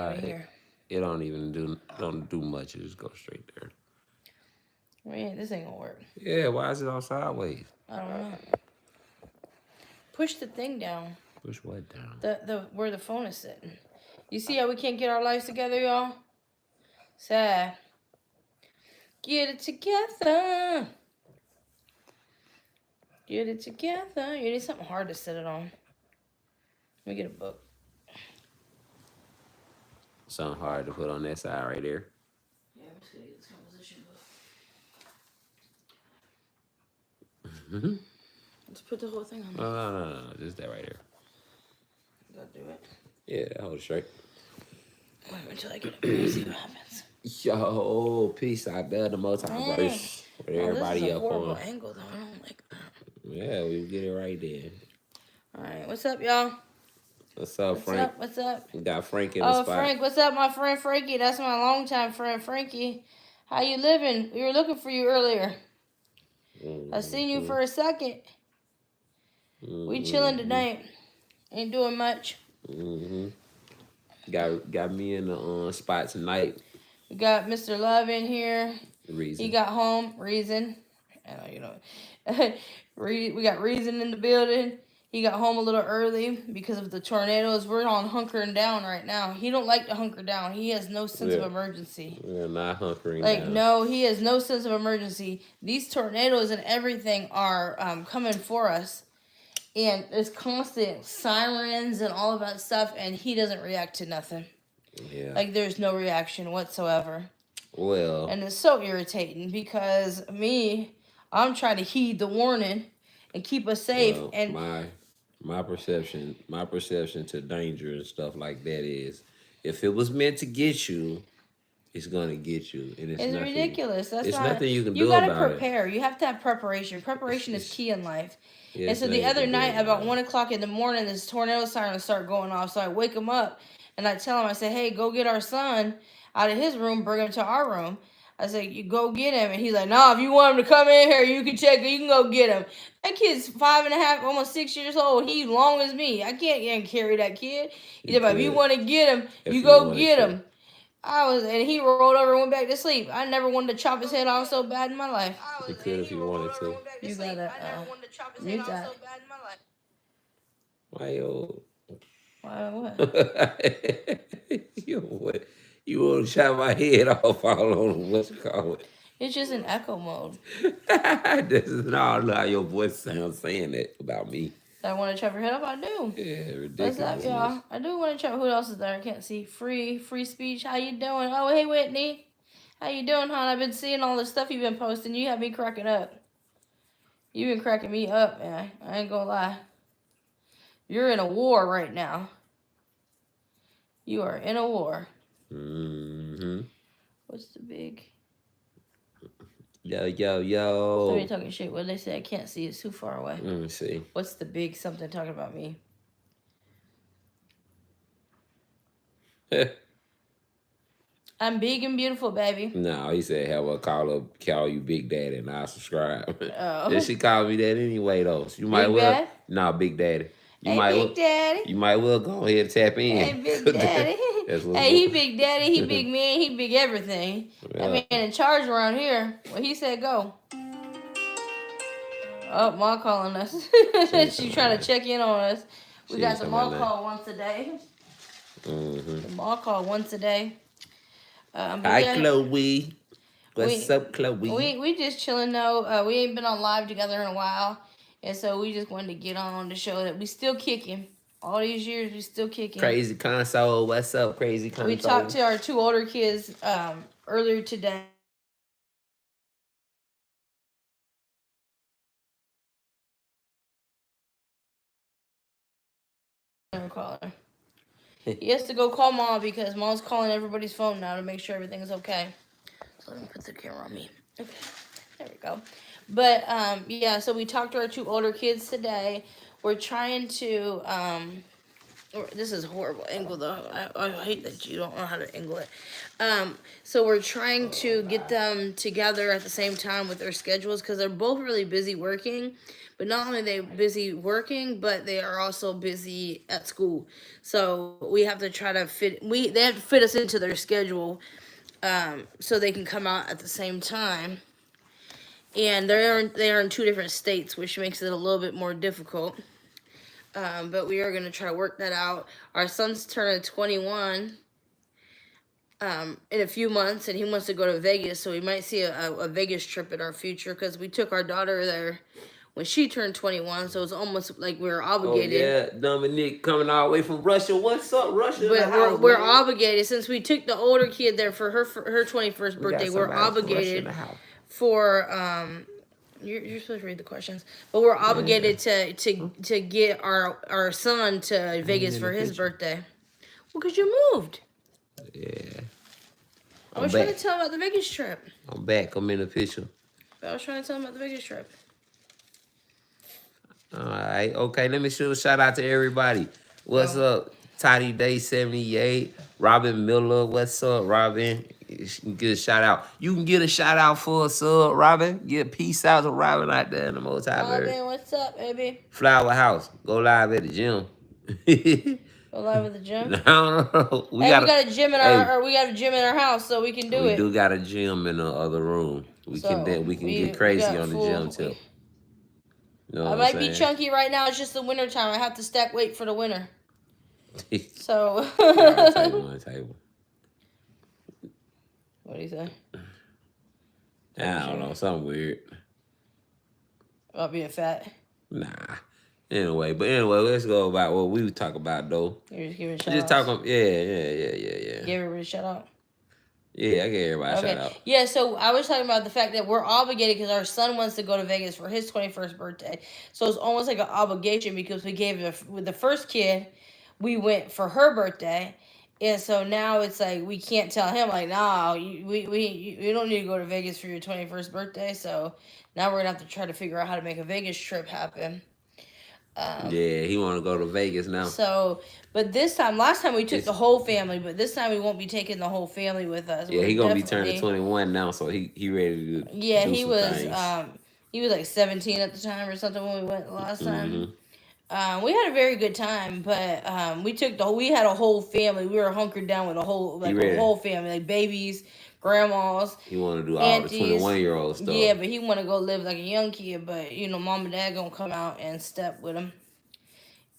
right here. It don't do much. It just goes straight there. Man, this ain't gonna work. Yeah, why is it all sideways? I don't know. Push the thing down. Push what down? The where the phone is sitting. You see how we can't get our lives together, y'all? Sad. Get it together. Get it together. You need something hard to sit it on. Let me get a book. Something hard to put on that side right there. Yeah, I'm just gonna get this composition book. Mm-hmm. Let's put the whole thing on. No. Just that right there. Gotta do it. Yeah, hold it straight. Wait until I get up here and see what happens. Yo, peace out there, the multiverse. With everybody this is a up horrible on. angle, though. I don't like that. Yeah, we get it right there. All right, what's up, y'all? What's up, Frank? What's up? We got Frank in the spot. Frank, what's up, my friend Frankie? That's my longtime friend Frankie. How you living? We were looking for you earlier. I seen you for a second. We chilling tonight. Ain't doing much. Got me in the spot tonight. We got Mr. Love in here. Reasun. He got home. Reason. We got Reason in the building. He got home a little early because of the tornadoes. We're on hunkering down right now. He don't like to hunker down. He has no sense of emergency. We're not hunkering down. No, he has no sense of emergency. These tornadoes and everything are coming for us. And there's constant sirens and all of that stuff, and he doesn't react to nothing. Yeah. There's no reaction whatsoever. Well. And it's so irritating because I'm trying to heed the warning and keep us safe. Well, and my perception to danger and stuff like that is, if it was meant to get you, it's gonna get you, and it's nothing, ridiculous. Nothing you can do about it. You gotta prepare. You have to have preparation. Preparation is key in life. Yeah, and so the other night, about 1 o'clock in the morning, this tornado siren started going off. So I wake him up and I tell him, I say, hey, go get our son out of his room, bring him to our room. I say, you go get him. And he's like, nah, if you want him to come in here, you can go get him. That kid's 5.5, almost 6 years old. He's long as me. I can't carry that kid. He said, if you want to get him, you go get him. And he rolled over and went back to sleep. I never wanted to chop his head off so bad in my life. You could if you wanted to. You gotta mute that. Why what? You want to chop my head off all on what you call it? It's just in echo mode. This is not how your voice sounds saying that about me. I want to chop your head off? I do. Yeah, ridiculous. What's up, y'all? I do want to chop. Who else is there? I can't see. Free speech. How you doing? Oh, hey, Whitney. How you doing, hon? I've been seeing all the stuff you've been posting. You have me cracking up. You've been cracking me up, man. I ain't gonna lie. You're in a war right now. You are in a war. Mm-hmm. What's the big... Yo. Somebody talking shit. What they say? I can't see. It's too far away. Let me see. What's the big something talking about me? I'm big and beautiful, baby. No, he said, have her call you Big Daddy, and I'll subscribe. Oh. Then she called me that anyway, though. So you might well... Nah, Big Daddy. Daddy. You might well go ahead and tap in. Hey, Big Daddy. Hey, he Big Daddy. He big man. He big everything. Yeah. That man in charge around here. Well, he said go. Oh, Ma calling us. She's trying to check in on us. We got the Ma call once a day. Mm-hmm. The Ma call once a day. Hi, Chloe. What's up, Chloe? We just chilling, though. We ain't been on live together in a while. And so we just wanted to get on to show that we still kicking. All these years, we still kicking. Crazy Console. What's up, Crazy Console? We talked to our 2 older kids earlier today. Call her. He has to go call Mom because Mom's calling everybody's phone now to make sure everything's okay. So let me put the camera on me. Okay, there we go. But yeah, so we talked to our 2 older kids today. We're trying to This is a horrible angle though. I hate that you don't know how to angle it. So we're trying to get them together at the same time with their schedules because they're both really busy working. But not only are they busy working, but they are also busy at school. So we have to try to they have to fit us into their schedule, so they can come out at the same time. And they are in two different states, which makes it a little bit more difficult. But we are going to try to work that out. Our son's turning 21 in a few months, and he wants to go to Vegas, so we might see a Vegas trip in our future because we took our daughter there when she turned 21, so it's almost like we were obligated. Oh yeah, Dominique coming all the way from Russia. What's up, Russia? But we're obligated since we took the older kid there for her 21st birthday. We're obligated for You're supposed to read the questions, but we're obligated to get our son to Vegas for his birthday. Well, because you moved. Yeah. I was trying to tell him about the Vegas trip. I'm back. I'm in the picture. I was trying to tell him about the Vegas trip. All right. Okay. Let me shoot a shout out to everybody. What's up? Toddy Day 78. Robin Miller. What's up, Robin? You can get a shout out. You can get a shout out for us, Robin. Get peace out to Robin out there in the multiverse. Robin, what's up, baby? Flower House. Go live at the gym. Go live at the gym. No, we got a gym in our house, so we can do it. We do got a gym in the other room. We can get crazy on the gym too. You know I might be chunky right now. It's just the winter time. I have to stack weight for the winter. So. Table. What do you say? I don't know. Something weird. About being fat? Nah. Anyway, let's go about what we would talk about though. You're just giving a shout out. Just talking. Yeah. Give everybody a shout out. Yeah, I gave everybody a shout out. Yeah, so I was talking about the fact that we're obligated because our son wants to go to Vegas for his 21st birthday. So it's almost like an obligation because we gave with the first kid, we went for her birthday. And so now it's like we can't tell him like, nah, we don't need to go to Vegas for your 21st birthday. So now we're going to have to try to figure out how to make a Vegas trip happen. Yeah, he want to go to Vegas now. So, but last time we took the whole family, but this time we won't be taking the whole family with us. Yeah, he gonna be turning 21 now, so he ready to. Yeah, he was like 17 at the time or something when we went last time. We had a very good time, but we had a whole family. We were hunkered down with a whole family, like babies, grandmas. He want to do aunties. All the 21-year-old stuff. Yeah, but he want to go live like a young kid. But mom and dad gonna come out and step with him,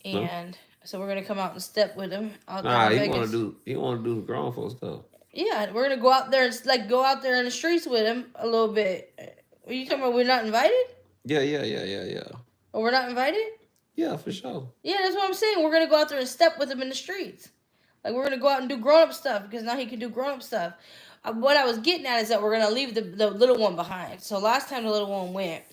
and so we're gonna come out and step with him. He want to do the grown folks stuff. Yeah, we're gonna go out there and go out there in the streets with him a little bit. Are you talking about we're not invited? Yeah. Or we're not invited? Yeah, for sure. Yeah, that's what I'm saying. We're gonna go out there and step with him in the streets. Like we're gonna go out and do grown up stuff because now he can do grown up stuff. What I was getting at is that we're gonna leave the little one behind. So last time the little one went,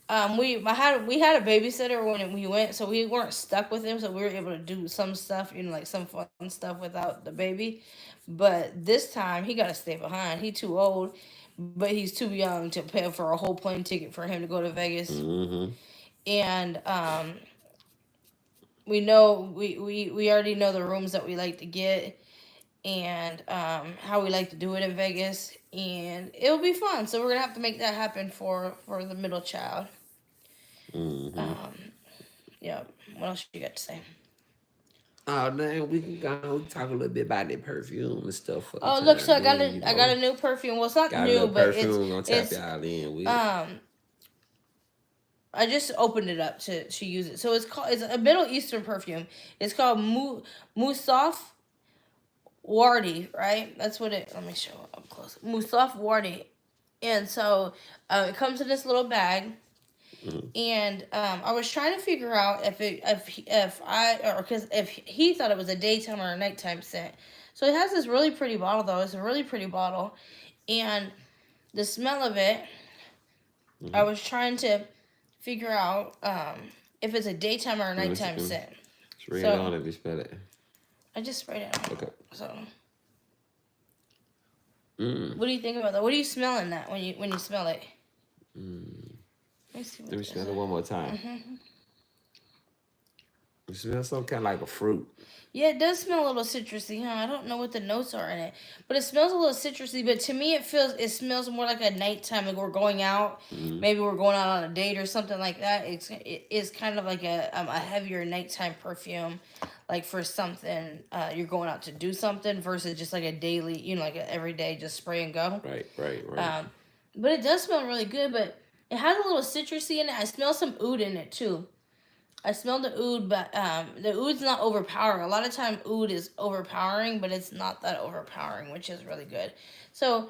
we had a babysitter when we went, so we weren't stuck with him. So we were able to do some stuff, like some fun stuff without the baby. But this time he got to stay behind. He's too old, but he's too young to pay for a whole plane ticket for him to go to Vegas. And we know we already know the rooms that we like to get and how we like to do it in Vegas, and it'll be fun. So we're gonna have to make that happen for the middle child. Yeah. What else you got to say? Oh dang, we can go talk a little bit about that perfume and stuff. Oh look, so I got a new perfume. Well, it's not new, but it's y'all in with. I just opened it up to use it. So it's a Middle Eastern perfume. It's called Musaf Wardi, right? That's what let me show up close. Musaf Wardi. And so it comes in this little bag. And I was trying to figure out if he thought it was a daytime or a nighttime scent. So it has this really pretty bottle though. It's a really pretty bottle. And the smell of it, I was trying to figure out if it's a daytime or a nighttime scent. Spray it on if you smell it. I just sprayed it on. Okay. So, what do you think about that? What do you smell in that when you smell it? Let me smell it one more time. It smells some kind of like a fruit. Yeah, it does smell a little citrusy, huh? I don't know what the notes are in it, but it smells a little citrusy. But to me, it smells more like a nighttime, like we're going out. Mm-hmm. Maybe we're going out on a date or something like that. It is kind of like a heavier nighttime perfume, like for something you're going out to do something versus just like a daily, like an everyday just spray and go. Right. But it does smell really good. But it has a little citrusy in it. I smell some oud in it too. I smell the oud, but the oud's not overpowering. A lot of time oud is overpowering, but it's not that overpowering, which is really good. So,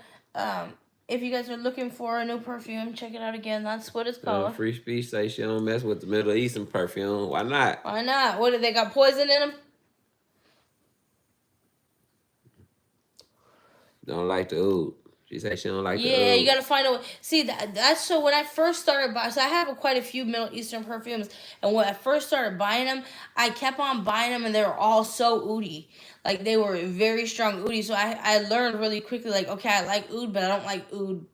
if you guys are looking for a new perfume, check it out again. That's what it's called. Free speech say she don't mess with the Middle Eastern perfume. Why not? Why not? What, they got poison in them? Don't like the oud. She said she don't like the oud. Yeah, you gotta find a. See that's so when I first started buying. So I have quite a few Middle Eastern perfumes, and when I first started buying them, I kept on buying them, and they were all so oudy. Like they were very strong oudy. So I learned really quickly. Like okay, I like oud, but I don't like oud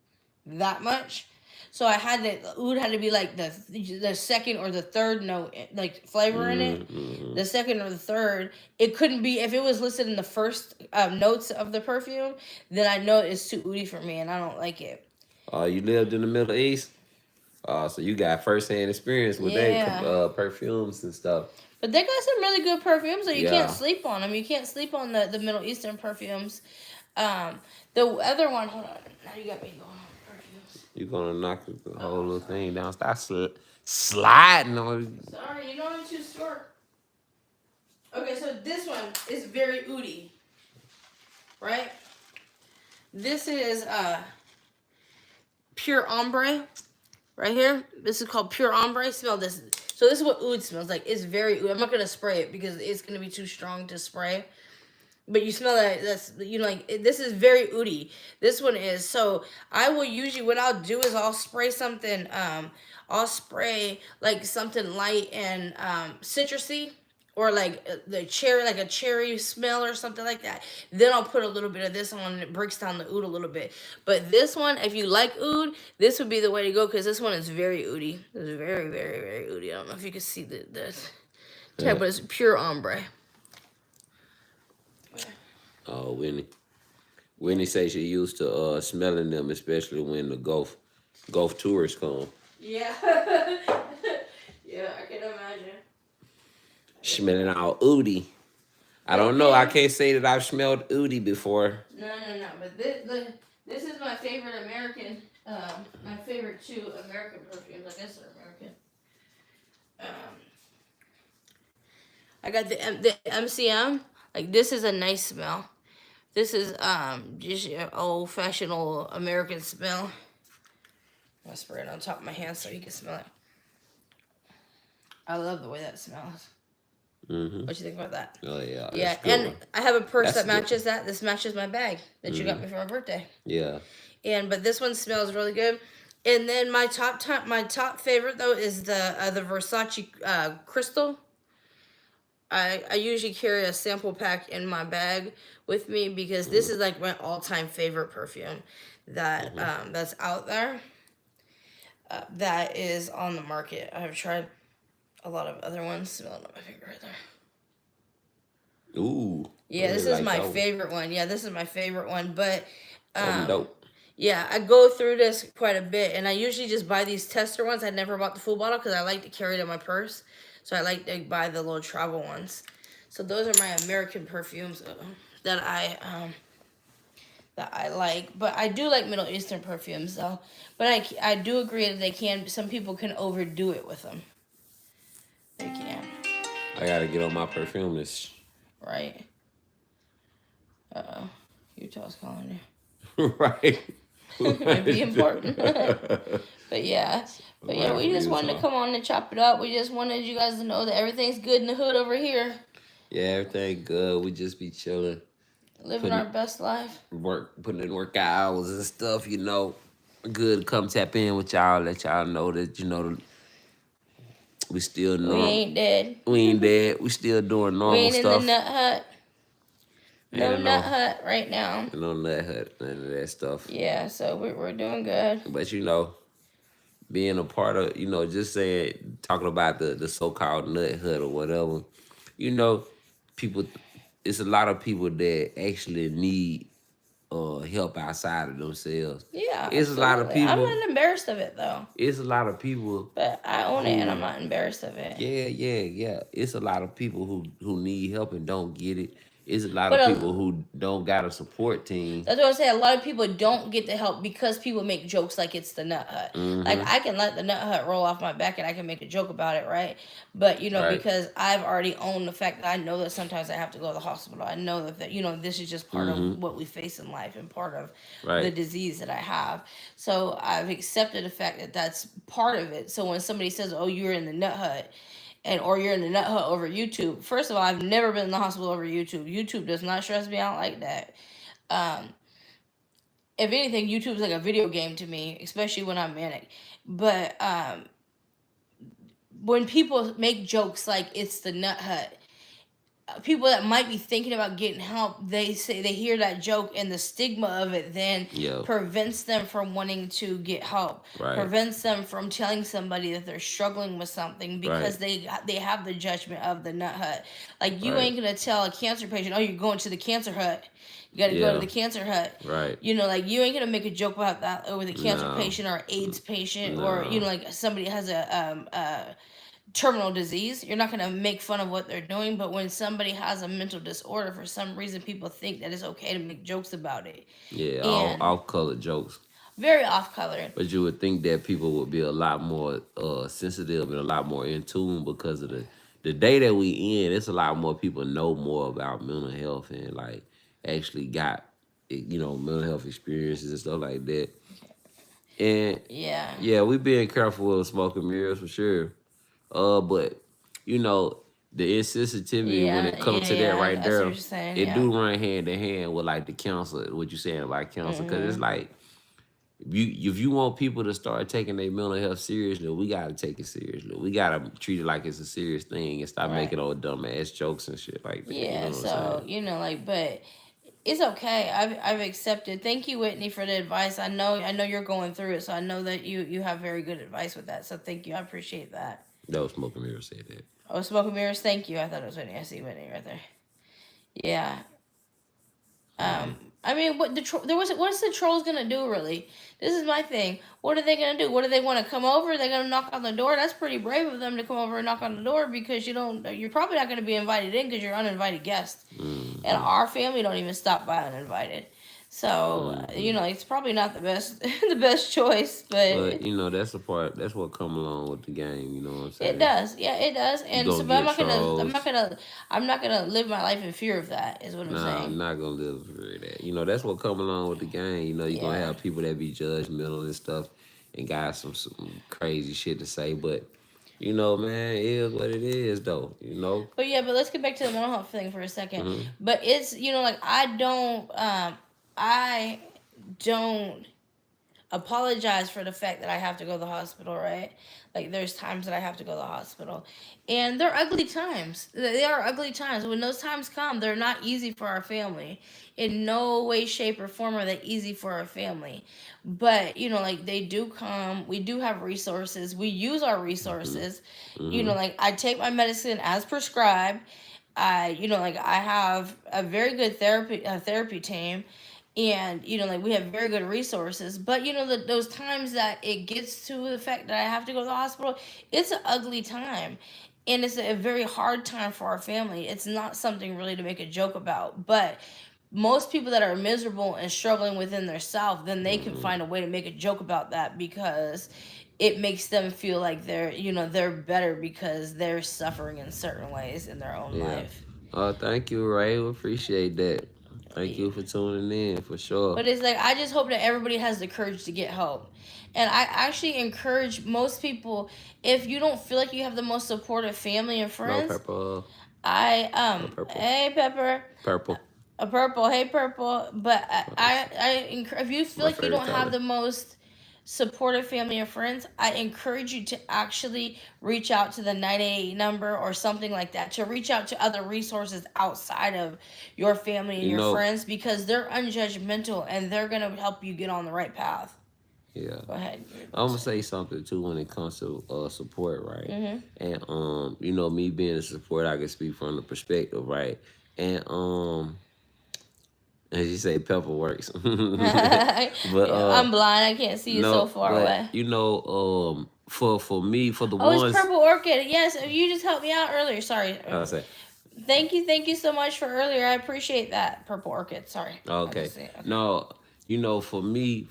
that much. So I had the oud had to be like the second or the third note, like flavor in it. Mm-hmm. The second or the third, it couldn't be if it was listed in the first notes of the perfume. Then I know it's too oudy for me, and I don't like it. Oh, you lived in the Middle East. So you got first-hand experience with their perfumes and stuff. But they got some really good perfumes, so you can't sleep on them. You can't sleep on the Middle Eastern perfumes. The other one, hold on. Now you got me going. You're gonna knock the whole little thing down. Stop sliding on. Sorry, I'm too short. Okay, so this one is very oudy, right? This is Pure Ombre, right here. This is called Pure Ombre. Smell this. So this is what oud smells like. It's very oud. I'm not gonna spray it because it's gonna be too strong to spray. But you smell that, this is very oudy. This one is. So I will usually, what I'll do is I'll spray something, I'll spray like something light and citrusy or like a cherry smell or something like that. Then I'll put a little bit of this on and it breaks down the oud a little bit. But this one, if you like oud, this would be the way to go because this one is very oudy. It's very, very, very oudy. I don't know if you can see this. Yeah, but it's Pure Ombre. Oh, Winnie say she used to smelling them, especially when the Gulf tourists come. Yeah. Yeah, I can imagine. Smelling all oudy. I don't know. I can't say that I've smelled oudy before. No. But this is my favorite American. My favorite two American perfumes. I guess they're American. I got the MCM. Like this is a nice smell. This is just your old fashioned old American smell. I'll spray it on top of my hand so you can smell it. I love the way that smells. Mm-hmm. What you think about that? Oh yeah. Yeah, and I have a purse that matches that. This matches my bag that you got me for my birthday. Yeah. But this one smells really good. And then my top favorite though is the Versace Crystal. I usually carry a sample pack in my bag with me because this is like my all-time favorite perfume that that's out there. That is on the market. I've tried a lot of other ones. Smelling up my finger right there. Ooh. Yeah, this is my favorite one. Yeah, this is my favorite one. But dope. yeah, I go through this quite a bit, and I usually just buy these tester ones. I never bought the full bottle because I like to carry it in my purse. So I like to buy the little travel ones. So those are my American perfumes that I like. But I do like Middle Eastern perfumes though. But I do agree that some people can overdo it with them. They can. I gotta get on my perfume list. Right. Utah's calling you. Right. Might be important. But yeah, we just wanted to come on and chop it up. We just wanted you guys to know that everything's good in the hood over here. Yeah, everything good. We just be chilling, living our best life. Putting in work hours and stuff. Good. Come tap in with y'all. Let y'all know that we still normal. We ain't dead. We ain't dead. We still doing normal stuff. We ain't in the nut hut. No nut hut right now. No nut hut, none of that stuff. Yeah, so we're doing good. But being a part of, just saying, talking about the so called nut hut or whatever, you know, people, it's a lot of people that actually need help outside of themselves. Yeah, It's a lot of absolutely. I'm people. not embarrassed of it though, It's a lot of people but I own it and I'm who, not embarrassed of it. yeah. It's a lot of people who need help and don't get it. It's a lot But of people who don't got a support team. that's what I'm saying. A lot of people don't get the help because people make jokes like it's the Nut Hut. Like Mm-hmm. I can let the Nut Hut roll off my back and I can make a joke about it, right? But Right. because I've already owned the fact that I know that sometimes I have to go to the hospital. I know that this is just part of Mm-hmm. what we face in life and part of the Right. disease that I have. So I've accepted the fact that that's part of it. So when somebody says, "Oh, you're in the Nut Hut," and or you're in the Nut Hut over YouTube. First of all, I've never been in the hospital over YouTube. YouTube does not stress me out like that. Um, if anything, YouTube's like a video game to me, especially when I'm manic. But when people make jokes like it's the Nut Hut, people that might be thinking about getting help, they say they hear that joke and the stigma of it then Yeah. prevents them from wanting to get help, Right. prevents them from telling somebody that they're struggling with something because Right. they have the judgment of the Nut Hut. Like you Right. ain't gonna tell a cancer patient, "Oh, you're going to the cancer hut. You got to go to Yeah. the cancer hut." Right. Like you ain't gonna make a joke about that with a cancer No. patient or AIDS patient or No. like somebody has a terminal disease. You're not going to make fun of what they're doing, but when somebody has a mental disorder, for some reason people think that it's okay to make jokes about it. Yeah. All And off color jokes. very off color. But you would think that people would be a lot more sensitive and a lot more in tune because of the day that we in. It's a lot more people know more about mental health and like actually got mental health experiences and stuff like that. And Yeah. yeah, we being careful with smoking mirrors for sure. But you know the insensitivity when Yeah, it comes yeah, to that yeah. right I see what there, you're saying. it Yeah. do run hand in hand with like the counsel. What you saying about counsel? Because it's Hmm. like if you want people to start taking their mental health seriously, we gotta take it seriously. We gotta treat it like it's a serious thing and stop Right. making old dumb ass jokes and shit like that. You know Yeah. what I'm So saying? but it's okay. I've accepted. Thank you, Whitney, for the advice. I know you're going through it, so I know that you have very good advice with that. So thank you. I appreciate that. That was Smoking Mirror said that. Oh, smoke and mirrors. Thank you. I thought it was Whitney. I see Whitney right there. Yeah. Yeah. Um, I mean, what's the trolls gonna do really? This is my thing. What are they gonna do? What do they want to come over? They're gonna knock on the door. That's pretty brave of them to come over and knock on the door because you're probably not gonna be invited in because you're uninvited guest, and Mm-hmm. our family don't even stop by uninvited. So Mm-hmm. it's probably not the best the best choice, But but that's the part. That's what come along with the game. You know what I'm it saying? does. Yeah, it does. You And so, gonna but I'm get not gonna trolls. live my life in fear of that. Is what I'm Nah, saying. I'm not gonna live for that. That's what come along with the game. You're gonna Yeah. have people that be judgmental and stuff and got some crazy shit to say. But man, it is what it is though. But yeah, but let's get back to the mental health thing for a second. Hmm. But it's like I don't apologize for the fact that I have to go to the hospital, right? Like there's times that I have to go to the hospital. And they're ugly times. They are ugly times. When those times come, they're not easy for our family. In no way, shape, or form are they easy for our family. But, like they do come. We do have resources. We use our Hmm. resources. Hmm. Like I take my medicine as prescribed. Like I have a very good therapy team, and like we have very good resources. But those times that it gets to the fact that I have to go to the hospital, it's an ugly time, and it's a very hard time for our family. It's not something really to make a joke about, but most people that are miserable and struggling within their self, then they can Hmm. find a way to make a joke about that because it makes them feel like they're better because they're suffering in certain ways in their own Yeah. life. Oh, thank you, Ray. We appreciate that. Thank you for tuning in for sure. But it's like I just hope that everybody has the courage to get help. And I actually encourage most people, if you don't feel like you have the most supportive family and No friends, purple. I No purple. hey Pepper, Purple. a purple, hey Purple, but if you feel My like you favorite don't have color. the most supportive family and friends, I encourage you to actually reach out to the 988 number or something like that, to reach out to other resources outside of your family and You your know, friends because they're unjudgmental and they're going to help you get on the right path. Yeah. Go ahead. You're I'm about to gonna say. say something too when it comes to support, right? Mm-hmm. And you know, me being a support, I can speak from the perspective, right? And as you say, pepper works. But Yeah, I'm blind. I can't see you so no, far but away. you know, for me, for the Oh, it's ones purple orchid. Yes, you just helped me out earlier. Sorry. I say, Thank you so much for earlier. I appreciate that. Purple orchid. Sorry. I okay, just see. Okay. no, you know, for me,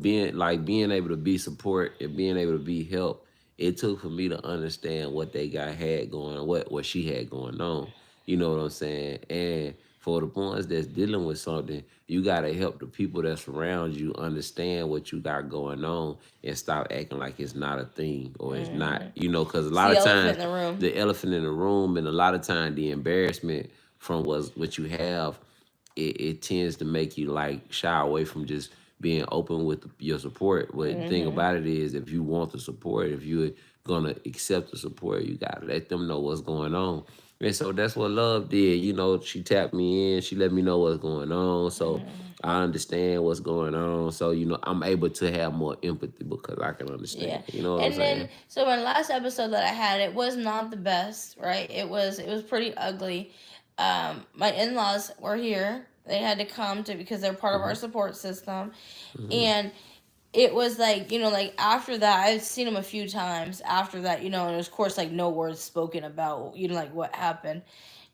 being able to be support and being able to be help, it took for me to understand what they got had going, what she had going on. You know what I'm saying? And for the ones that's dealing with something, you gotta help the people that surround you understand what you got going on and stop acting like it's not a thing or it's not. Mm-hmm. You know, because a It's lot the of elephant times in the room. the elephant in the room, and a lot of times the embarrassment from what you have, it tends to make you like shy away from just being open with your support. But the thing Mm-hmm. about it is, if you want the support, if you're gonna accept the support, you gotta let them know what's going on. And so that's what love did. You know, she tapped me in, she let me know what's going on. So Mm-hmm. I understand what's going on. So, you know, I'm able to have more empathy because I can Yeah. understand. You know what I'm And saying? then so in last episode that I had, it was not the best, right? It was pretty ugly. My in-laws were here. They had to come to because they're part of Hmm. our support system. Hmm. And it was like, like after that, I've seen them a few times after that, and it was, of course, like no words spoken about, like what happened.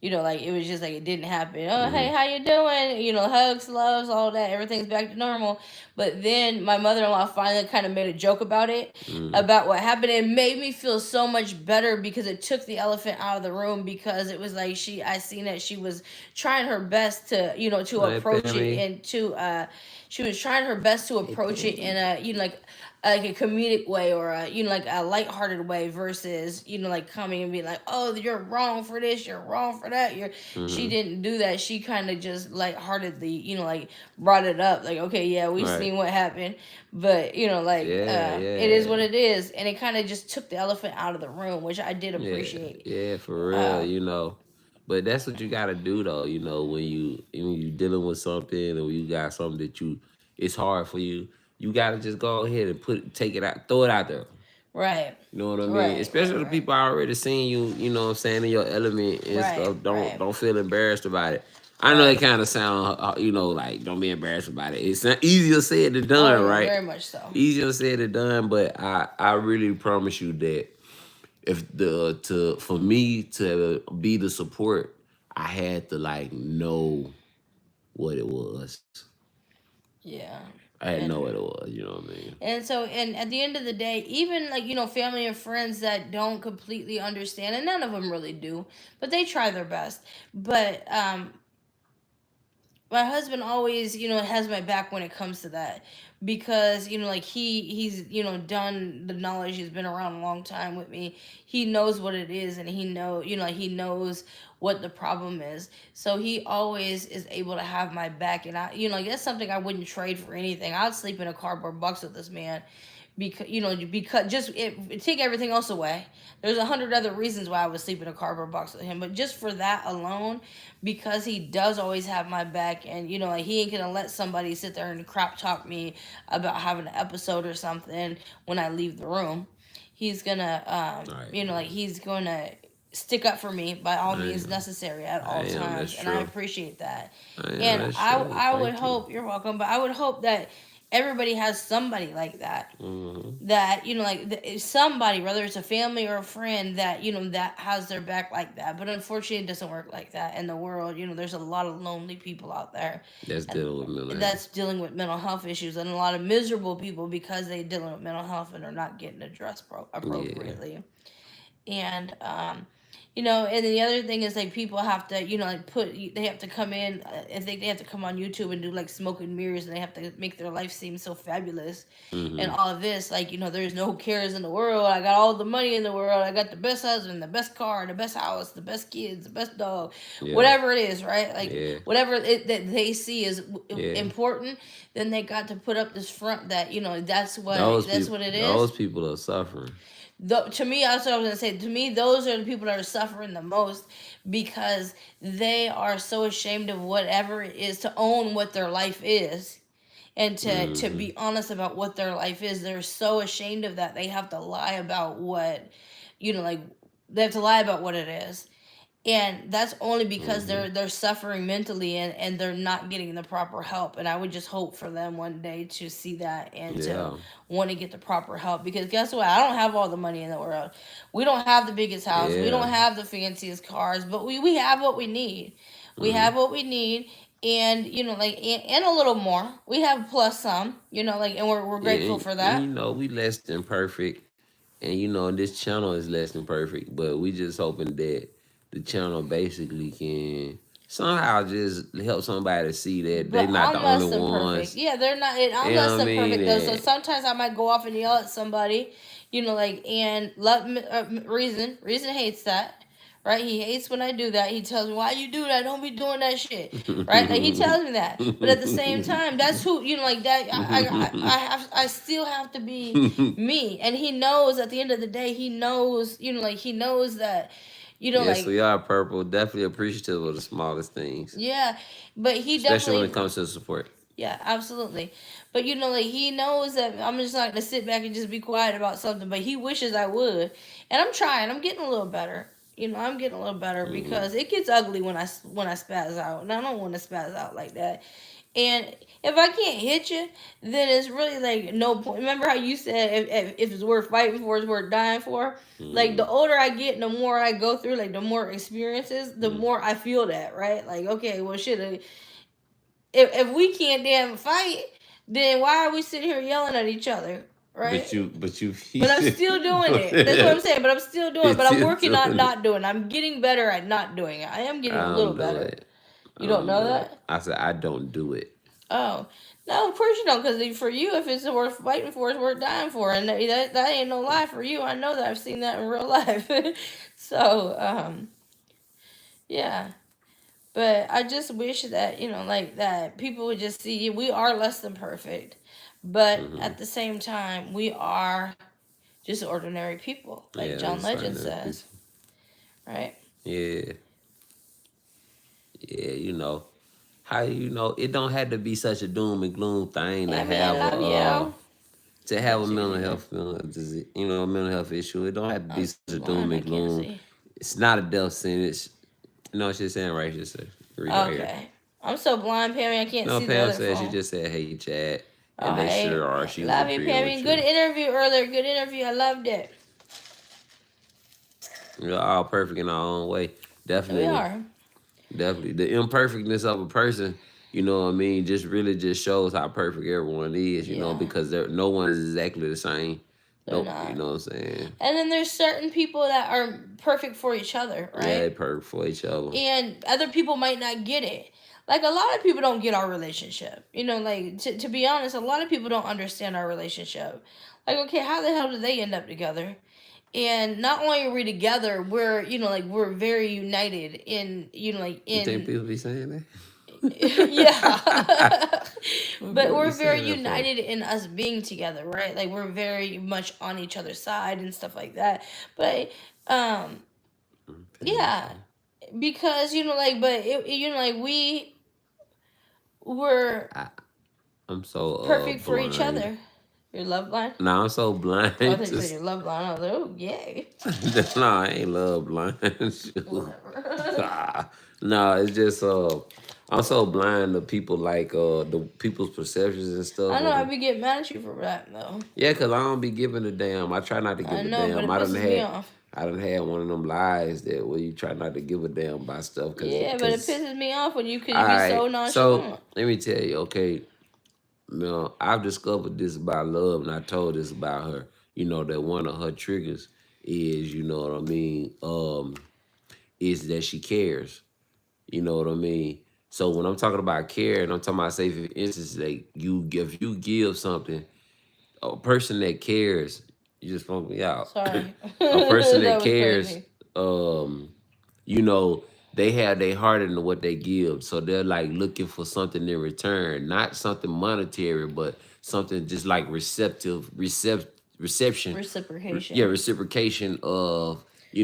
Like it was just like it didn't happen. Oh, Hmm. hey, how you doing? Hugs, loves, all that. Everything's back to normal. But then my mother-in-law finally kind of made a joke about it, Hmm. about what happened. It made me feel so much better because it took the elephant out of the room, because it was like I seen that she was trying her best to, to Hey, approach it, Pammy. and to she was trying her best to Hey, approach it in Pammy. a, like a comedic way, or a, like a lighthearted way, versus, like coming and being like, oh, you're wrong for this, you're wrong for that. She Hmm. didn't do that. She kind of just lightheartedly, like brought it up, like, okay, yeah, we Right. seen what happened, but Yeah, it is what yeah. it is, and it kind of just took the elephant out of the room, which I did Yeah, appreciate. yeah, for real, Uh, you know. But that's what you gotta do though, you know, when you dealing with something or you got something that it's hard for you, you gotta just go ahead and take it out, throw it out there. right, You know what I mean? right, Especially right, the right, people already seeing you, you know what I'm saying, in your element and right, stuff. Don't right, don't feel embarrassed about it. I know it right. kind of sound, you know, like don't be embarrassed about it. It's not easier said than Oh done, yeah, right? very much so. Easier said than done, but I really promise you that if the to for me to be the support, I had to like know what it was. Yeah. I had to know And what it was. You know what I mean? and at the end of the day, even like, family and friends that don't completely understand, and none of them really do, but they try their best. But my husband always, has my back when it comes to that, because, like he's, done the knowledge, he's been around a long time with me. He knows what it is, and he knows what the problem is. So he always is able to have my back, and like, that's something I wouldn't trade for anything. I'd sleep in a cardboard box with this man, because, just it take everything else away. There's 100 other reasons why I would sleep in a cardboard box with him, but just for that alone, because he does always have my back, and, like, he ain't gonna let somebody sit there and crap talk me about having an episode or something when I leave the room. He's gonna, All right. like, he's gonna stick up for me by all I means am. necessary at I all am. That's times, and I true. appreciate that. I am. And That's true. I would Thank you. hope, you're welcome, but I would hope that everybody has somebody like that, Hmm. that, like, somebody, whether it's a family or a friend, that, that has their back like that. But unfortunately, it doesn't work like that in the world. There's a lot of lonely people out there, That's and dealing with mental health. that's dealing with mental health issues, and a lot of miserable people because they dealing with mental health and are not getting addressed Yeah. appropriately. And and then the other thing is, like, people have to, like, they have to come in, if they have to come on YouTube and do like smoke and mirrors, and they have to make their life seem so fabulous, and Hmm. all of this, like, there's no cares in the world. I got all the money in the world. I got the best husband, the best car, the best house, the best kids, the best dog, Yeah. whatever it is, right? Like, Yeah. whatever that they see is Yeah. important, then they got to put up this front that, that's what it is. Those people are suffering. To me, that's what I was gonna say. To me, those are the people that are suffering the most, because they are so ashamed of whatever it is to own what their life is, and to Mm-hmm. be honest about what their life is. They're so ashamed of that. They have to lie about what, like they have to lie about what it is, and that's only because Mm-hmm. they're suffering mentally, and they're not getting the proper help. And I would just hope for them one day to see that and to Yeah. want to get the proper help, because guess what, I don't have all the money in the world. We don't have the biggest house, we Yeah. don't have the fanciest cars, but we have what we need. We Mm-hmm. have what we need. And and a little more, we have plus some, and we're Yeah, grateful for and that. we less than perfect, and this channel is less than perfect, but we just hoping that the channel basically can somehow just help somebody see that they But not the I'm only less than perfect. ones. Yeah, they're not. I'm You know less what I than mean? perfect though. So And sometimes I might go off and yell at somebody, and reason hates that, right? He hates when I do that. He tells me, "Why you do that? Don't be doing that shit." Right? Like he tells me that. But at the same time, that's who, like that. I still have to be me, and he knows. At the end of the day, he knows. He knows that. yes, Like, we are purple. Definitely appreciative of the smallest things, yeah, but he especially when it definitely. comes to support. Yeah, absolutely. But like he knows that I'm just not gonna sit back and just be quiet about something. But he wishes I would, and I'm trying. I'm getting a little better. I'm getting a little better, Hmm. because it gets ugly when I spaz out, and I don't want to spaz out like that. And if I can't hit you, then it's really like no point. Remember how you said if it's worth fighting for, it's worth dying for. Like Hmm. the older I get, the more I go through, like the more experiences, the Hmm. more I feel that, right? Like, okay, well, shit, if we can't damn fight, then why are we sitting here yelling at each other, right? But you, But I'm still doing it. That's what I'm saying. But I'm still doing it. But it's I'm still working on doing it. not doing it. I'm getting better at not doing it. I am I getting a little don't do better. it. I You don't don't know do it. that? I said I don't do it. Oh. No, of course you don't. Because for you, if it's worth fighting for, it's worth dying for. And that ain't no lie for you. I know that. I've seen that in real life. So, yeah. But I just wish that, like that people would just see we are less than perfect. But Hmm. at the same time, we are just ordinary people, like Yeah, John it's Legend ordinary people. says, right? Yeah, yeah. How it don't have to be such a doom and gloom thing Yeah, I mean, I love you. to have a Let's see what mental you do. health disease, a mental health issue. It don't have to be I'm such a doom blind. and I can't gloom. see. It's not a death sentence. No, she's saying right. She said, read right here. Okay. I'm so blind, Pammy. I can't No, see the Pam other said she phone. just said, "Hey, Chad," and Oh, they sure hey. are. She was Love you, agreeing Pammy. with Good you. interview earlier. Good interview. I loved it. We're all perfect in our own way. We Definitely. are. Definitely. The imperfectness of a person, what I mean, just really just shows how perfect everyone is, Yeah, because no one is exactly the same. they're Nope, you not. know what I'm saying? And then there's certain people that are perfect for each other, Yeah, they right? perfect for each other. And other people might not get it. Like a lot of people don't get our relationship. Like to be honest, a lot of people don't understand our relationship. Like, okay, how the hell did they end up together? And not only are we together, we're like we're very united in like You think in people be saying that? yeah. What But people be we're very saying that for? united in us being together, right? Like we're very much on each other's side and stuff like that. But Okay, yeah, okay. because but like we were I, I'm so perfect for each blind. other. Your love line. No, I'm so blind Oh, I think you to said your love line. I was like, oh yay. no, I ain't love blind. Shoot. Whatever. Ah, no, it's just I'm so blind to people like the people's perceptions and stuff I know of I'd them. be getting mad at you for that though. Yeah, cause I don't be giving a damn. I try not to I give a know, but damn. it pisses me off. I done had one of them lies that where you try not to give a damn about stuff, Yeah, but it cause pisses me off when you all be right. so So nonchalant. let me tell you, okay, I've discovered this about love, and I told this about her. That one of her triggers is, you know what I mean, is that she cares. You know what I mean? So when I'm talking about care, and I'm talking about, say, for instance, like if you give something, a person that cares, you just phone me out. Sorry. A person That that was cares, crazy. you know, they have their heart into what they give. So they're like looking for something in return, not something monetary, but something just like reception. Yeah, Reciprocation. reciprocation of,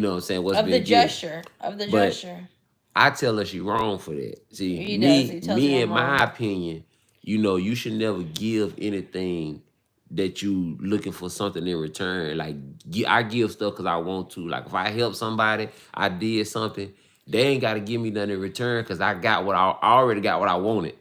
what I'm saying, what's Of the being given. gesture. Of the But gesture. I tell her she wrong for that. See, He does. He tells me me I'm in my wrong. opinion, you should never give anything that you looking for something in return. Like I give stuff because I want to. Like if I help somebody, I did something. They ain't got to give me nothing in return because I already got what I wanted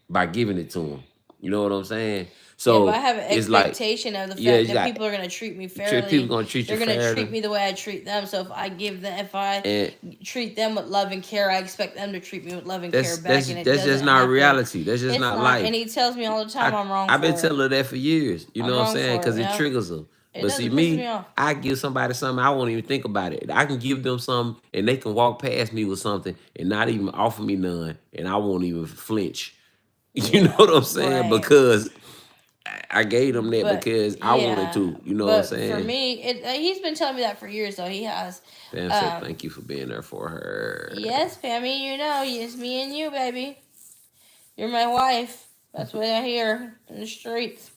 by giving it to them. You know what I'm saying? Yeah, but I So have an it's like, expectation of the yeah, fact you that got people are gonna treat me people fairly. gonna treat you They're gonna treat fairly, me the way I treat them. So if I and treat them with love and care, I expect them to treat me with love and care that's back, that's and it that's just doesn't not happen. reality. That's just It's not not, and life. he tells me all the time I I'm wrong I've been for it. telling her that for years. You know I'm what I'm wrong saying? for it. Because it Yeah, triggers them. it But does. see, It pisses me me, off. I give somebody something I won't even think about it. I can give them something and they can walk past me with something and not even offer me none, and I won't even flinch. You know Yeah, what I'm saying? right. Because I gave them that But because I wanted yeah, to. You know what I'm but for saying? me, he's been telling me that for years. Though he has. Pam said, Um, "Thank you for being there for her." yes, Pammy, it's me and you, baby. You're my wife. That's what I hear in the streets.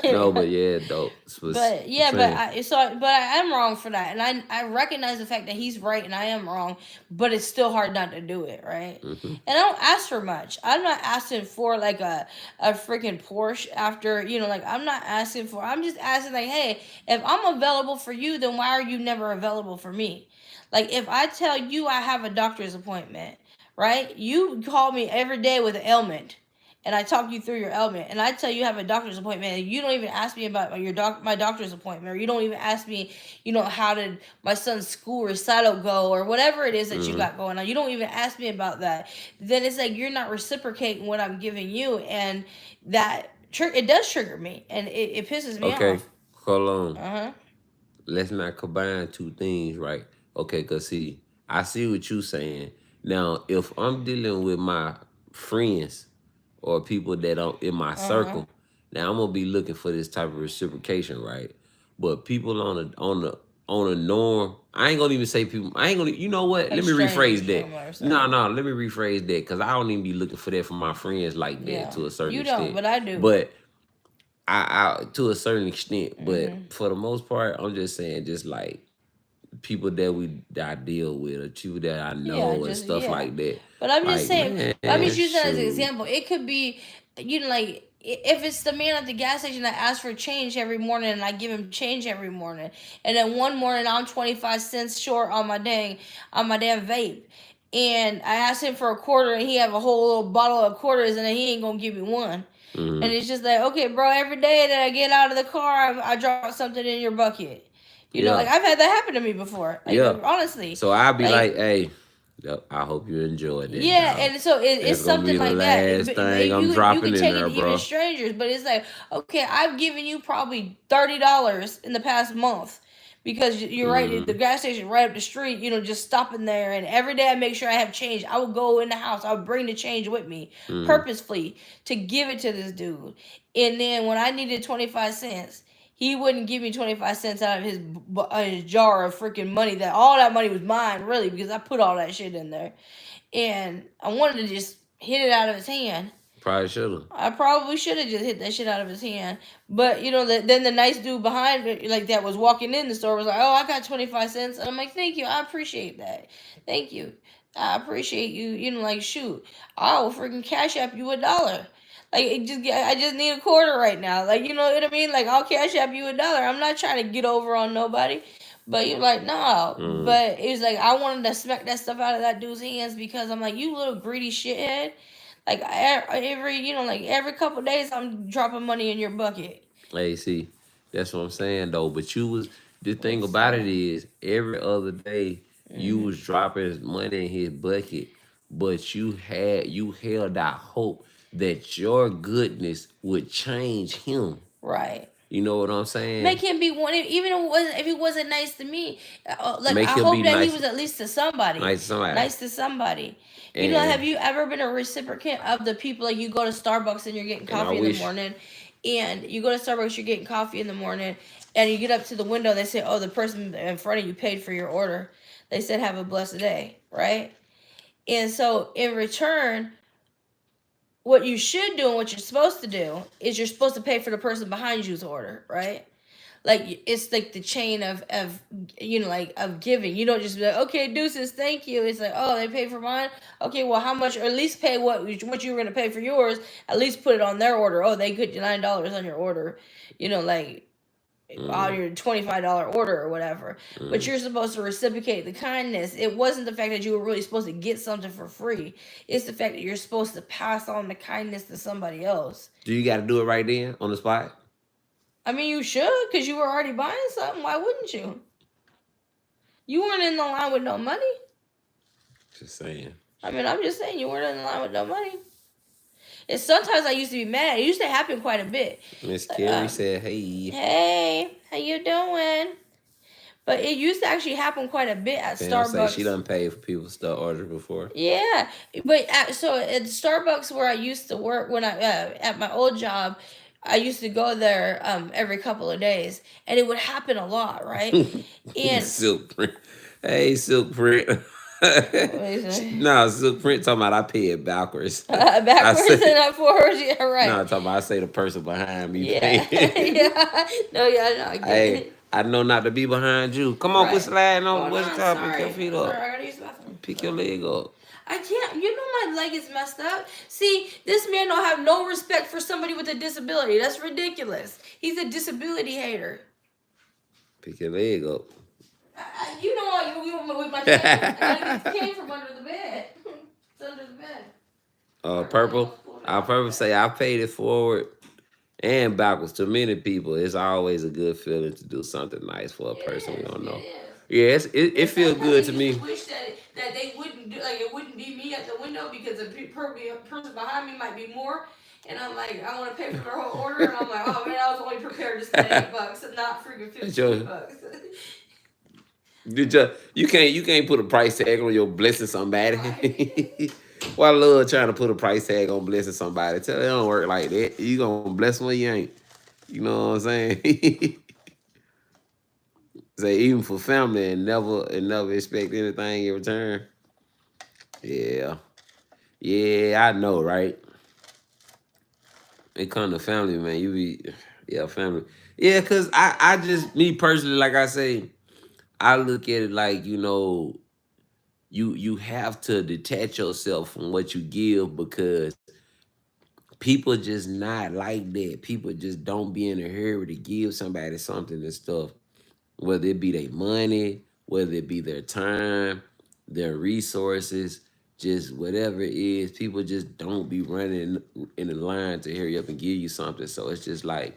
No, uh, but yeah, dope. Was but I'm yeah, saying. but I am wrong for that, and I recognize the fact that he's right and I am wrong, but it's still hard not to do it, right? Hmm. And I don't ask for much. I'm not asking for like a freaking Porsche after like I'm not asking for. I'm just asking like, hey, if I'm available for you, then why are you never available for me? Like if I tell you I have a doctor's appointment, right? You call me every day with an ailment and I talk you through your ailment, and I tell you have a doctor's appointment, and you don't even ask me about my doctor's appointment, or you don't even ask me, how did my son's school recital go, or whatever it is that you Hmm. got going on. You don't even ask me about that. Then it's like you're not reciprocating what I'm giving you, and it does trigger me, and it pisses me Okay, off. hold on. Uh huh. Let's not combine two things, right? Okay, cause see, I see what you saying. Now, if I'm dealing with my friends or people that are in my Uh huh. circle, now I'm gonna be looking for this type of reciprocation, right? But people on a norm, I ain't gonna even say people. I ain't gonna. You know what? Like Let me rephrase strangers, that. from what I'm No, saying. no. Let me rephrase that because I don't even be looking for that from my friends like that Yeah, to a certain you don't, extent. but I do. But I to a certain extent, but Mhm. for the most part, I'm just saying, just like people that I deal with, or people that I Yeah, know, and just stuff yeah. like that. But I'm just Like, saying. But I'm man, just using that as an shoot. example. It could be, like if it's the man at the gas station that asks for change every morning, and I give him change every morning, and then one morning I'm 25 cents short on my damn vape, and I asked him for a quarter, and he have a whole little bottle of quarters, and then he ain't gonna give me one. Hmm. And it's just like, okay, bro, every day that I get out of the car, I drop something in your bucket. Like Yeah, I've had that happen to me before. Like yeah. honestly, So I'll be like like, hey, yep, I hope you enjoyed that, yeah, dog. and so it's That's gonna something be the like that. last But thing I'm you dropping can in take it there, to even bro. strangers. But it's like, okay, I've given you probably $30 in the past month because you're right. Hmm. The gas station right up the street. Just stopping there, and every day I make sure I have change. I would go in the house. I would bring the change with me Hmm. purposefully to give it to this dude. And then when I needed 25 cents. He wouldn't give me 25 cents out of his jar of freaking money. That all that money was mine, really, because I put all that shit in there, and I wanted to just hit it out of his hand. Probably should I probably should have just hit that shit out of his hand. But then the nice dude behind it, like that was walking in the store, was like, "Oh, I got 25 cents," and I'm like, "Thank you, I appreciate that. Thank you, I appreciate you. Like shoot, I will freaking cash app you $1. Like I just need a quarter right now. Like you know what I mean? Like I'll cash app you $1. I'm not trying to get over on nobody." But you're like, no. have. But it was like I wanted to smack that stuff out of that dude's hands because I'm like, you little greedy shithead. Like every couple days, I'm dropping money in your bucket. Hey, see, that's what I'm saying though. But you was the thing It's about it is every other day you mm-hmm. was dropping money in his bucket, but you held out hope that your goodness would change him. Right. You know what I'm saying? Make him be one, even if he wasn't nice to me. Like Make I him be hope that he nice, was at least to somebody, nice to somebody. nice to somebody. And Have you ever been a reciprocant of the people like you go to Starbucks and you're getting and I coffee in the wish morning, and you go to Starbucks, you're getting coffee in the morning, and you get up to the window, they say, "Oh, the person in front of you paid for your order." They said, "Have a blessed day," right? And so in return, what you should do and what you're supposed to do is you're supposed to pay for the person behind you's order, right? like it's like the chain of like of giving. You don't just be like, okay, deuces, thank you. It's like, oh, they paid for mine. Okay, well, how much? Or at least pay what you were gonna pay for yours. At least put it on their order. Oh, they put $9 on your order. Like on Mm, your $25 order or whatever. But mm. you're supposed to reciprocate the kindness. It wasn't the fact that you were really supposed to get something for free. It's the fact that you're supposed to pass on the kindness to somebody else. Do you got to do it right then on the spot? I mean, you should, because you were already buying something. Why wouldn't you? You weren't in the line with no money. Just saying. I mean, I'm just saying you weren't in the line with no money. And sometimes I used to be mad. It used to happen quite a bit. Miss Like, Carrie said, "Hey, hey, how you doing? But it used to actually happen quite a bit at Pam say she Starbucks. done paid for people to start ordering before." Yeah, but so at Starbucks where I used to work when I at my old job, I used to go there every couple of days, and it would happen a lot, right? And Silk print. Hey, Silk print. what is it? No, Silk print talking about I pay it backwards. I Backwards say and up forwards, yeah, no, right. talking about I say the person behind me Yeah, paying. yeah. No, yeah, no, I get Hey, it. I know not to be behind you. Come on, quit Right. sliding on. Hold What's on, the top? Pick your sorry. feet Sorry, up. I gotta use the bathroom. Pick your Hold on. leg up. I can't. You know my leg is messed up. See, this man don't have no respect for somebody with a disability. That's ridiculous. He's a disability hater. Pick your leg up. You know what? You want me with my cane? I gotta get the cane from under the bed. It's under the bed. I really Purple. almost pulled it I'll off the purple bed. say I paid it forward and backwards. To many people, it's always a good feeling to do something nice for a It person we is. don't It know. is. Yes, it And feels sometimes I good to used to me. wish that they wouldn't do like it wouldn't be me at the window because the person behind me might be more. And I'm like, I want to pay for their whole order, and I'm like, oh man, I was only prepared to spend $8 and not freaking Joe, $15. you can't put a price tag on your blessing Right. somebody. Why love trying to put a price tag on blessing somebody? Tell them it don't work like that. You gonna bless them or you ain't. You know what I'm saying? Say even for family and never expect anything in return. Yeah. Yeah, I know, right? It come to family, man. You be yeah, family. Yeah, cause I just me personally, like I say, I look at it like, you have to detach yourself from what you give because people just not like that. People just don't be in a hurry to give somebody something and stuff. Whether it be their money, whether it be their time, their resources, just whatever it is, people just don't be running in the line to hurry up and give you something. So it's just like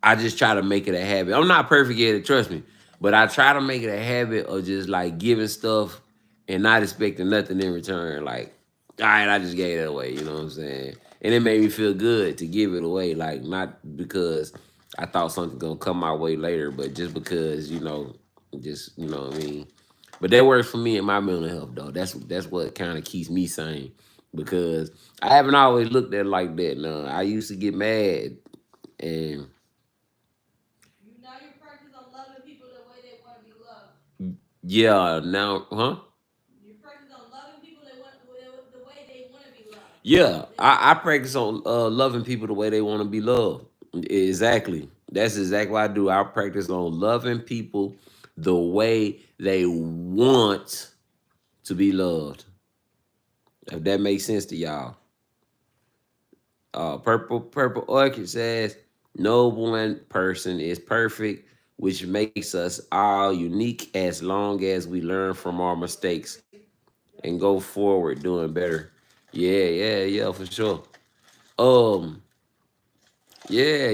I just try to make it a habit. I'm not perfect at it, trust me, but I try to make it a habit of just like giving stuff and not expecting nothing in return. Like, all right, I just gave it away. You know what I'm saying? And it made me feel good to give it away. Like, not because I thought something gonna come my way later, but just because just what I mean. But that works for me and my mental health, though. That's what kind of keeps me sane because I haven't always looked at it like that. No, I used to get mad and Now you're practicing on loving people the way they want to be loved. yeah, now, huh? You're practicing on loving people the way they want to be loved. Yeah, I practice on loving people the way they want to be loved. Exactly. That's exactly what I do. I practice on loving people the way they want to be loved. If that makes sense to y'all. Purple Orchid says, no one person is perfect, which makes us all unique as long as we learn from our mistakes and go forward doing better. Yeah, yeah, yeah, for sure. Um, yeah,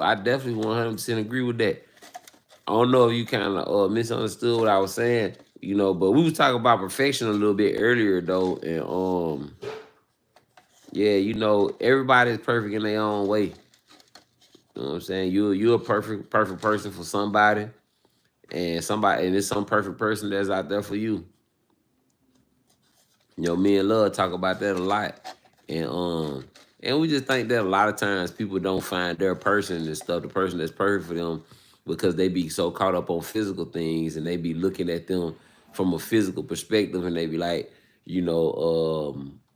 I definitely 100% agree with that. I don't know if you kind of misunderstood what I was saying, but we was talking about perfection a little bit earlier though, and yeah, everybody's perfect in their own way. You know what I'm saying? You're a perfect person for somebody, and there's some perfect person that's out there for you. Me and Love talk about that a lot. And and we just think that a lot of times people don't find their person and stuff, the person that's perfect for them, because they be so caught up on physical things and they be looking at them from a physical perspective and they be like,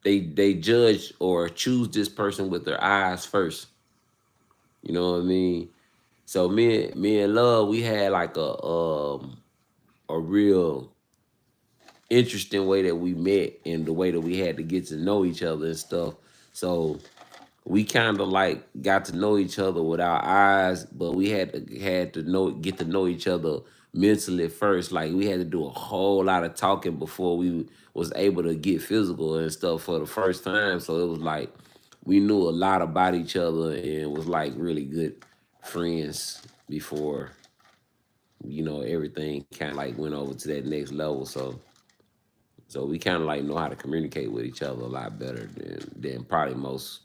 they judge or choose this person with their eyes first. You know what I mean? So me and Love, we had like a real interesting way that we met and the way that we had to get to know each other and stuff. So we kind of like got to know each other with our eyes, but we had to know get to know each other mentally first. Like we had to do a whole lot of talking before we was able to get physical and stuff for the first time. So it was like we knew a lot about each other and was like really good friends before everything kind of like went over to that next level. So we kind of like know how to communicate with each other a lot better than probably most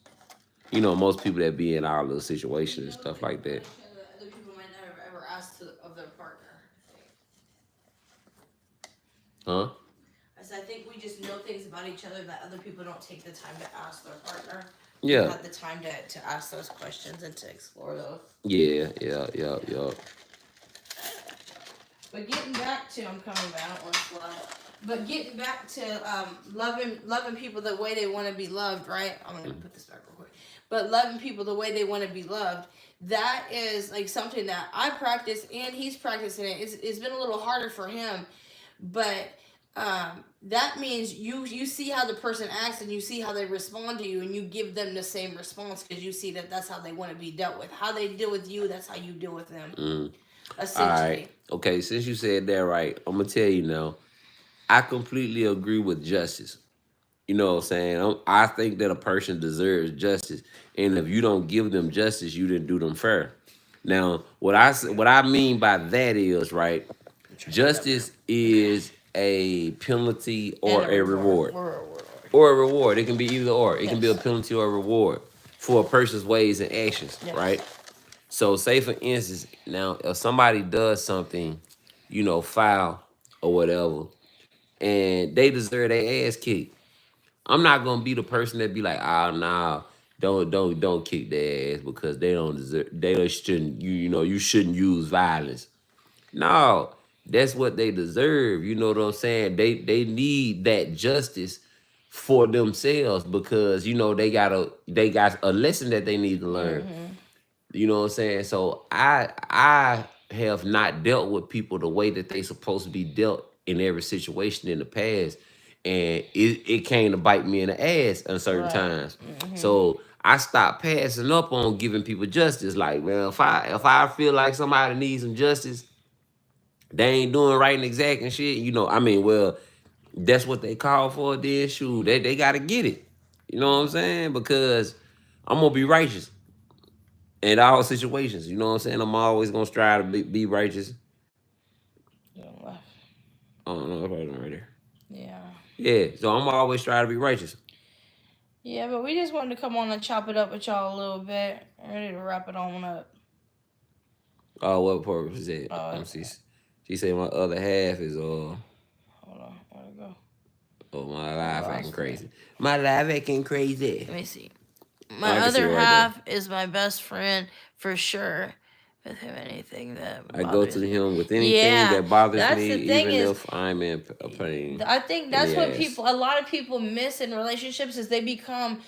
people that be in our little We situations and know stuff things like about that. each other that other people might not have ever asked of their partner. Huh? I said, I think we just know things about each other that other people don't take the time to ask their partner. We've Yeah. had the time to ask those questions and to explore those. Yeah, yeah, yeah, yeah. But getting back to, I'm coming back. I don't want to fly. But getting back to loving people the way they want to be loved, right? I'm gonna put this back real quick. But loving people the way they want to be loved, that is like something that I practice and he's practicing it. It's been a little harder for him, but that means you see how the person acts and you see how they respond to you and you give them the same response because you see that that's how they want to be dealt with. How they deal with you, that's how you deal with them. Mm. All right. Essentially. Okay, since you said that right, I'm gonna tell you now. I completely agree with justice. You know what I'm saying? I think that a person deserves justice, and if you don't give them justice, you didn't do them fair. Now, what I mean by that is right. Justice is a penalty And or a a reward. reward, or a reward. It can be either or. It can be a Yes. penalty or a reward for a person's ways and actions, Yes. right? So, say for instance, now if somebody does something, foul or whatever, and they deserve their ass kicked, I'm not gonna be the person that be like, ah, nah, don't kick their ass because they don't deserve. They don't shouldn't. You shouldn't use violence. No, that's what they deserve. You know what I'm saying? They need that justice for themselves because they got a lesson that they need to learn. Mm-hmm. You know what I'm saying? So I have not dealt with people the way that they supposed to be dealt in every situation in the past. And it came to bite me in the ass in certain Right. times. Mm-hmm. So I stopped passing up on giving people justice. Like, well, if I feel like somebody needs some justice, they ain't doing right and exact and shit. I mean, well, that's what they call for. Then shoot, they gotta get it. You know what I'm saying? Because I'm gonna be righteous in all situations. You know what I'm saying? I'm always gonna strive to be righteous. Yeah, left. I don't know if I right there. Yeah. Yeah, so I'm always trying to be righteous. Yeah, but we just wanted to come on and chop it up with y'all a little bit. Ready to wrap it on up. Oh, what purpose is that? Oh, She said my other half is hold on. Where'd it go? oh my I life acting lost it. crazy. My life acting crazy. Let me see. Oh, My I can see other it right there. half is my best friend for sure. With him, anything that I go to bothers me. him with anything Yeah, that bothers that's me, the thing even is, if I'm in a pain I think in that's the what ass. a lot of people miss in relationships is they become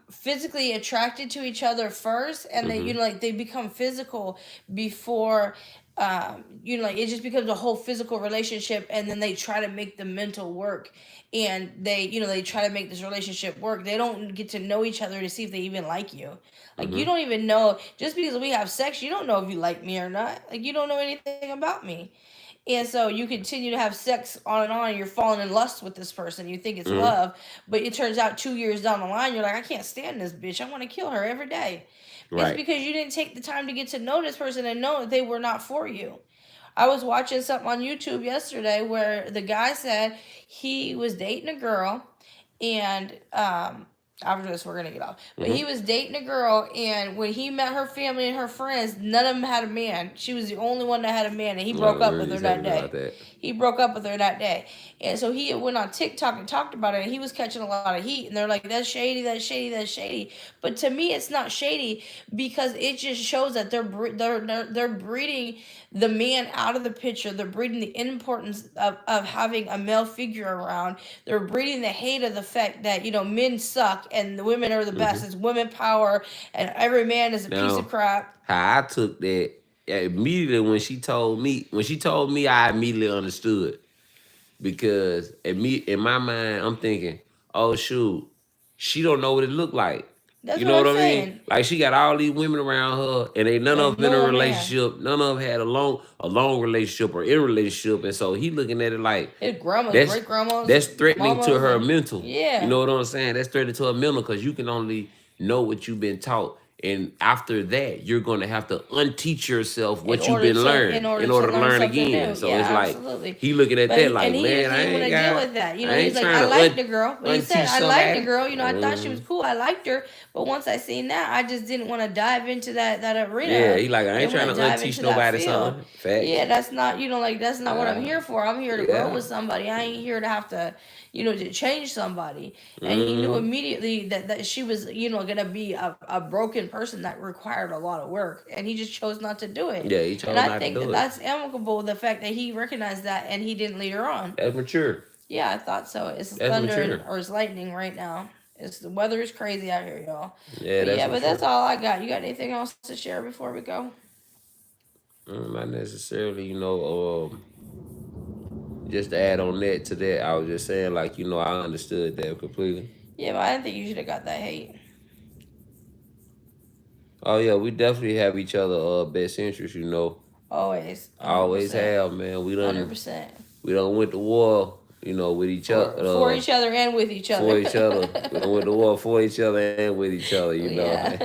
physically attracted to each other first, and they Mm-hmm. like they become physical before. Like it just becomes a whole physical relationship, and then they try to make the mental work, and they try to make this relationship work. They don't get to know each other to see if they even like you. Like Mm-hmm. you don't even know just because we have sex, you don't know if you like me or not. Like you don't know anything about me. And so you continue to have sex on and on, and you're falling in lust with this person. You think it's Mm-hmm. love, but it turns out 2 years down the line, you're like, I can't stand this bitch. I want to kill her every day. It's Right. because you didn't take the time to get to know this person and know that they were not for you. I was watching something on YouTube yesterday where the guy said he was dating a girl, and after this we're gonna get off. But Mm-hmm. he was dating a girl, and when he met her family and her friends, none of them had a man. She was the only one that had a man, and he I broke up remember with you her that telling me about day. that. He broke up with her that day, and so he went on TikTok and talked about it. And he was catching a lot of heat, and they're like, "That's shady, that's shady, that's shady." But to me, it's not shady because it just shows that they're breeding the man out of the picture. They're breeding the importance of having a male figure around. They're breeding the hate of the fact that men suck suck and the women are the best. It's women power and every man is a piece of Now, crap. how I took that immediately when she told me, I immediately understood because in my mind, I'm thinking, oh shoot, she don't know what it looked like. That's You what know I'm what I mean? saying. Like she got all these women around her, and ain't none of And them in a no man. relationship. None of them had a long relationship or in a relationship, and so he looking at it like His grandmas, that's great grandmas, that's threatening to mamas, her and mental. You yeah. know what I'm saying? That's threatening to her mental because you can only know what you've been taught. And after that, you're gonna have to unteach yourself what you've been In learned order in to order to learn learn something again. new. So it's Yeah, like absolutely. he looking at But that he like, and he man, just didn't want to deal with that. You I know, he's ain't like, trying I to liked the girl, but he said unteach I liked the somebody. girl. You know, I thought she was cool. I liked her, but once I seen that, I just didn't want to dive into that Yeah, arena. he like, I ain't Didn't trying want to to dive unteach into that nobody field. something. Facts. Yeah, that's not like that's not what I'm here for. I'm here to grow Yeah. with somebody. I ain't here to have to to change somebody. And he knew Mm-hmm. immediately that she was gonna be a broken person that required a lot of work, and he just chose not to do it. Yeah, he And chose I not to think that do it. that's amicable. The fact that he recognized that and he didn't lead her on. That's mature. Yeah, I thought so. It's That's thunder mature. or it's lightning right now. The weather is crazy out here, y'all. Yeah, that's But mature. that's all I got. You got anything else to share before we go? Not necessarily, just to add on that to that, I was just saying, like, I understood that completely. Yeah, but I didn't think you should have got that hate. Oh yeah, we definitely have each other best interests. Always, Always 100%, have, man. We done 100%. we done went to war, with each For other, each other and with each for other. each other. We done went to war for each other and with each other. Yeah.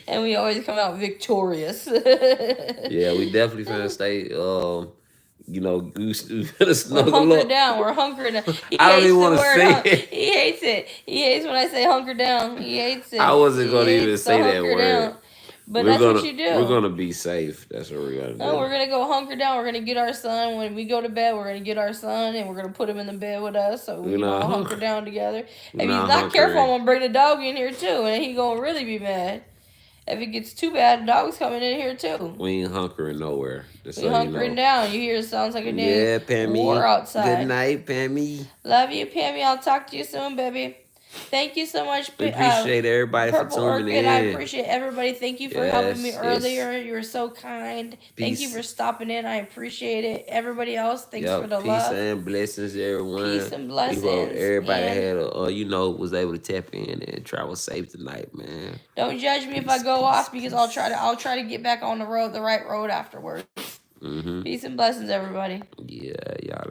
And we always come out victorious. Yeah, we definitely finna stay. We finna We're snuggle hunkered up. down. We're hunkered down. He I don't hates even the want to word say it. He hates it. He hates when I say hunker down. He hates I it. wasn't He gonna even hates the say that hunker word. down. But We're that's what gonna you we're do. gonna be safe. That's what we're gonna No, do. we're gonna go hunker down. We're gonna get our son when we go to bed. We're gonna get our son and we're gonna put him in the bed with us, so we We're not all hunk- hunker down together. we're If he's not not careful, I'm hunkering. gonna bring the dog in here too, and he gonna really be mad. If it gets too bad, the dog's coming in here too. We ain't hunkering nowhere. Just We so you hunkering know. down. You hear it sounds like a dang Yeah, war Pammy. Good outside. night, Pammy. Love you, Pammy. I'll talk to you soon, baby. Thank you so much, We appreciate everybody for Purple tuning Orchid. I in. appreciate everybody. Thank you for helping me Yes, yes. earlier. You were so kind. Thank you Peace. for stopping in. I appreciate it. Everybody else, thanks for Yep. the Peace love. and blessings, Peace everyone. and We hope blessings. everybody And had was able to tap in and travel safe tonight, man. don't judge me if I Peace, go peace, off because peace. I'll try to get back on the right road afterwards. Mm-hmm. Peace and blessings, everybody. Yeah, y'all.